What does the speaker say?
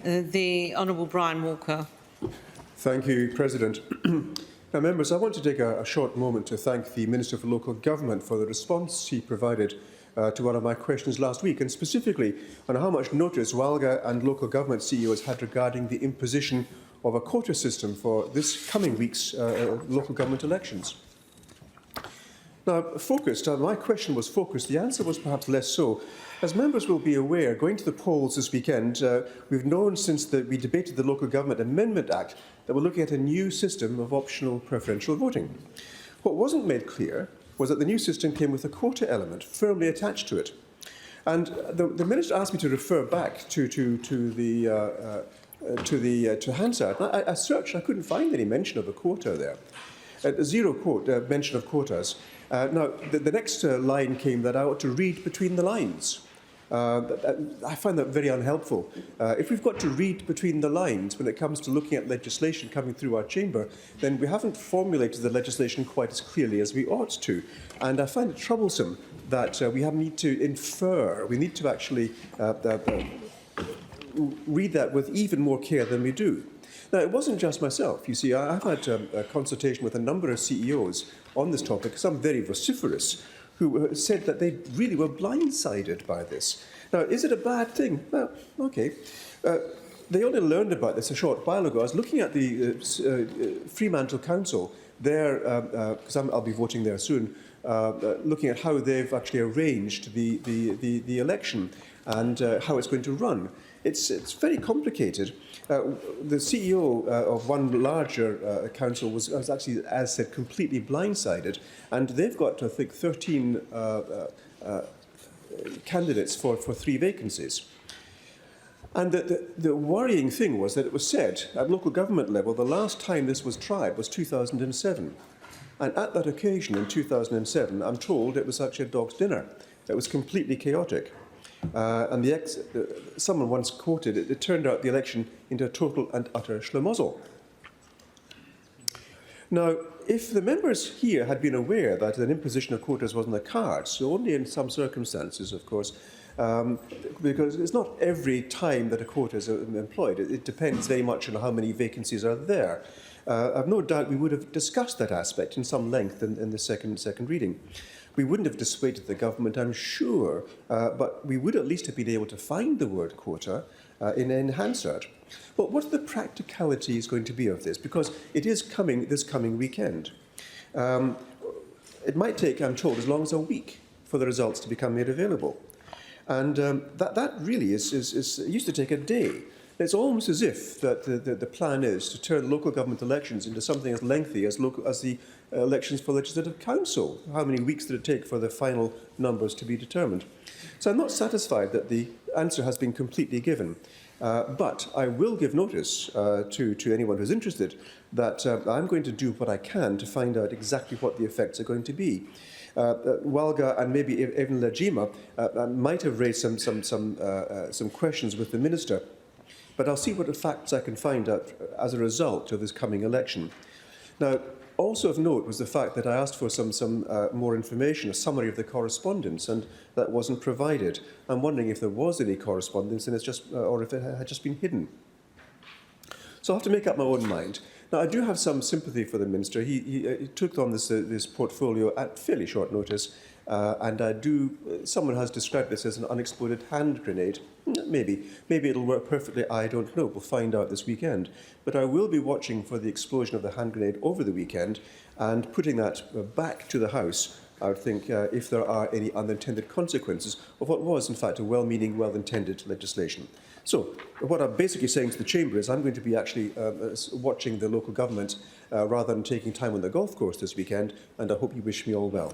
The Honourable Brian Walker. Thank you, President. Now, members, I want to take a short moment to thank the Minister for Local Government for the response he provided to one of my questions last week, and specifically on how much notice WALGA and local government CEOs had regarding the imposition of a quota system for this coming week's local government elections. Now, my question was focused. The answer was perhaps less so. As members will be aware, going to the polls this weekend, we've known since we debated the Local Government Amendment Act that we're looking at a new system of optional preferential voting. What wasn't made clear was that the new system came with a quota element firmly attached to it. And the Minister asked me to refer back to Hansard. I searched, I couldn't find any mention of a quota there. Zero mention of quotas. Now, the next line came that I ought to read between the lines. I find that very unhelpful. If we've got to read between the lines when it comes to looking at legislation coming through our chamber, then we haven't formulated the legislation quite as clearly as we ought to. And I find it troublesome that we need to infer, we need to actually read that with even more care than we do. Now, it wasn't just myself. You see, I've had a consultation with a number of CEOs on this topic, some very vociferous, who said that they really were blindsided by this. Now, is it a bad thing? Well, OK. They only learned about this a short while ago. I was looking at the Fremantle Council there, because I'll be voting there soon, looking at how they've actually arranged the election and how it's going to run. It's very complicated. The CEO of one larger council was actually, as said, completely blindsided, and they've got, I think, 13 candidates for 3 vacancies. And the worrying thing was that it was said at local government level the last time this was tried was 2007. And at that occasion in 2007, I'm told it was actually a dog's dinner. It was completely chaotic. And someone once quoted it turned out the election into a total and utter schlemazel. Now, if the members here had been aware that an imposition of quotas was on the cards, so only in some circumstances, of course, because it's not every time that a quota is employed. It depends very much on how many vacancies are there. I've no doubt we would have discussed that aspect in some length in the second reading. We wouldn't have dissuaded the government, I'm sure, but we would at least have been able to find the word quota in Hansard. But what are the practicalities going to be of this? Because it is coming this coming weekend. It might take, I'm told, as long as a week for the results to become made available. And that really it used to take a day. It's almost as if that the plan is to turn local government elections into something as lengthy as the elections for Legislative Council. How many weeks did it take for the final numbers to be determined? So I'm not satisfied that the answer has been completely given. But I will give notice to anyone who's interested that I'm going to do what I can to find out exactly what the effects are going to be. Walga and maybe even Lejima might have raised some questions with the Minister, but I'll see what facts I can find out as a result of this coming election. Now, also of note was the fact that I asked for some more information, a summary of the correspondence, and that wasn't provided. I'm wondering if there was any correspondence, and or if it had just been hidden. So I'll have to make up my own mind. Now, I do have some sympathy for the Minister. He took on this portfolio at fairly short notice, and someone has described this as an unexploded hand grenade. Maybe it'll work perfectly, I don't know. We'll find out this weekend. But I will be watching for the explosion of the hand grenade over the weekend and putting that back to the House, I would think, if there are any unintended consequences of what was, in fact, a well-meaning, well-intended legislation. So, what I'm basically saying to the Chamber is I'm going to be actually watching the local government rather than taking time on the golf course this weekend, and I hope you wish me all well.